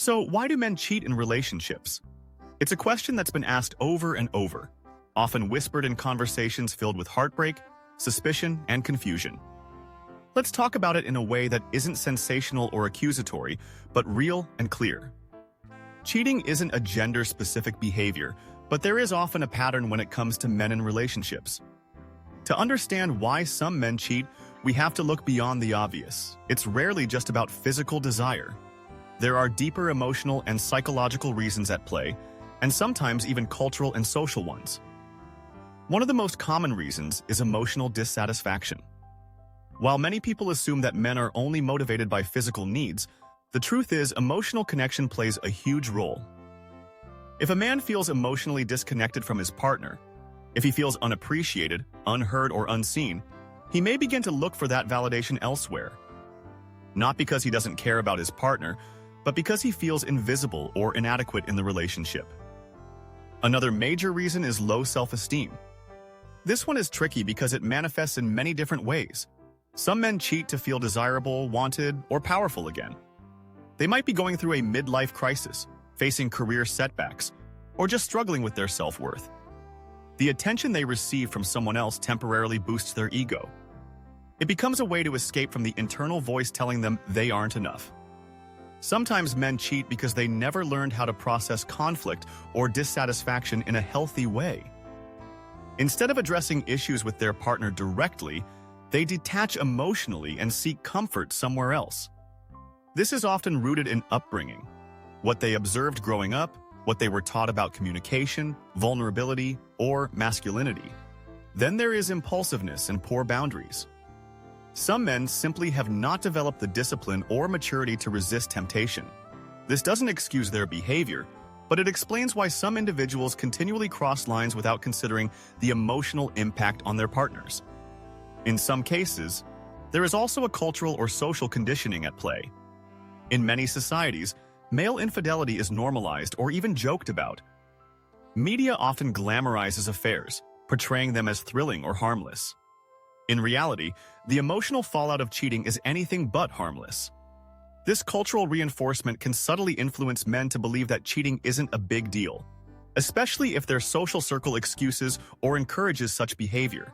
So, why do men cheat in relationships? It's a question that's been asked over and over, often whispered in conversations filled with heartbreak, suspicion, and confusion. Let's talk about it in a way that isn't sensational or accusatory, but real and clear. Cheating isn't a gender-specific behavior, but there is often a pattern when it comes to men in relationships. To understand why some men cheat, we have to look beyond the obvious. It's rarely just about physical desire. There are deeper emotional and psychological reasons at play, and sometimes even cultural and social ones. One of the most common reasons is emotional dissatisfaction. While many people assume that men are only motivated by physical needs, the truth is emotional connection plays a huge role. If a man feels emotionally disconnected from his partner, if he feels unappreciated, unheard, or unseen, he may begin to look for that validation elsewhere. Not because he doesn't care about his partner, but because he feels invisible or inadequate in the relationship. Another major reason is low self-esteem. This one is tricky because it manifests in many different ways. Some men cheat to feel desirable, wanted, or powerful again. They might be going through a midlife crisis, facing career setbacks, or just struggling with their self-worth. The attention they receive from someone else temporarily boosts their ego. It becomes a way to escape from the internal voice telling them they aren't enough. Sometimes men cheat because they never learned how to process conflict or dissatisfaction in a healthy way. Instead of addressing issues with their partner directly, they detach emotionally and seek comfort somewhere else. This is often rooted in upbringing, what they observed growing up, what they were taught about communication, vulnerability, or masculinity. Then there is impulsiveness and poor boundaries. Some men simply have not developed the discipline or maturity to resist temptation. This doesn't excuse their behavior, but it explains why some individuals continually cross lines without considering the emotional impact on their partners. In some cases, there is also a cultural or social conditioning at play. In many societies, male infidelity is normalized or even joked about. Media often glamorizes affairs, portraying them as thrilling or harmless. In reality, the emotional fallout of cheating is anything but harmless. This cultural reinforcement can subtly influence men to believe that cheating isn't a big deal, especially if their social circle excuses or encourages such behavior.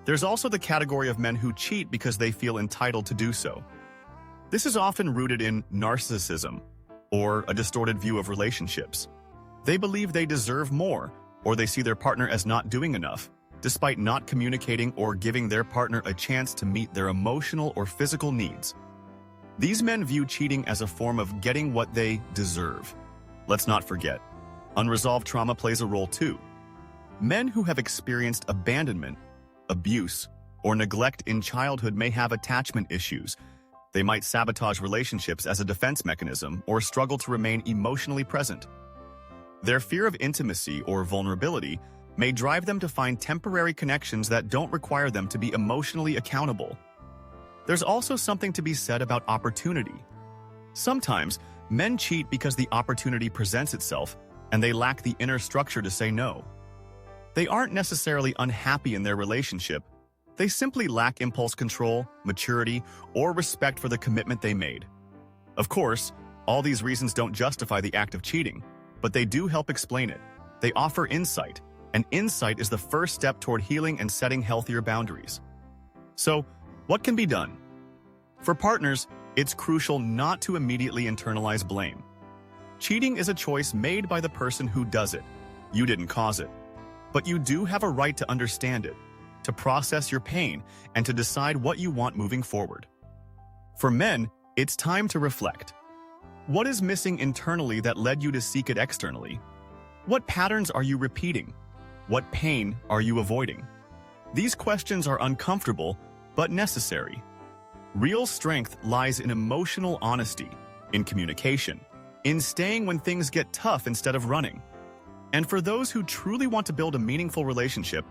There's also the category of men who cheat because they feel entitled to do so. This is often rooted in narcissism or a distorted view of relationships. They believe they deserve more, or they see their partner as not doing enough, despite not communicating or giving their partner a chance to meet their emotional or physical needs. These men view cheating as a form of getting what they deserve. Let's not forget, unresolved trauma plays a role too. Men who have experienced abandonment, abuse, or neglect in childhood may have attachment issues. They might sabotage relationships as a defense mechanism or struggle to remain emotionally present. Their fear of intimacy or vulnerability may drive them to find temporary connections that don't require them to be emotionally accountable. There's also something to be said about opportunity. Sometimes, men cheat because the opportunity presents itself and they lack the inner structure to say no. They aren't necessarily unhappy in their relationship. They simply lack impulse control, maturity, or respect for the commitment they made. Of course, all these reasons don't justify the act of cheating, but they do help explain it. They offer insight, and insight is the first step toward healing and setting healthier boundaries. So, what can be done? For partners, it's crucial not to immediately internalize blame. Cheating is a choice made by the person who does it. You didn't cause it. But you do have a right to understand it, to process your pain, and to decide what you want moving forward. For men, it's time to reflect. What is missing internally that led you to seek it externally? What patterns are you repeating? What pain are you avoiding? These questions are uncomfortable, but necessary. Real strength lies in emotional honesty, in communication, in staying when things get tough instead of running. And for those who truly want to build a meaningful relationship,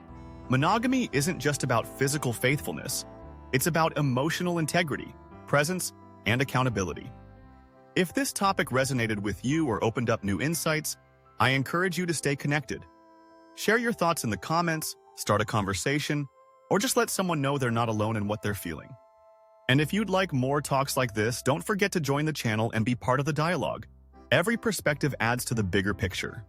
monogamy isn't just about physical faithfulness. It's about emotional integrity, presence, and accountability. If this topic resonated with you or opened up new insights, I encourage you to stay connected. Share your thoughts in the comments, start a conversation, or just let someone know they're not alone in what they're feeling. And if you'd like more talks like this, don't forget to join the channel and be part of the dialogue. Every perspective adds to the bigger picture,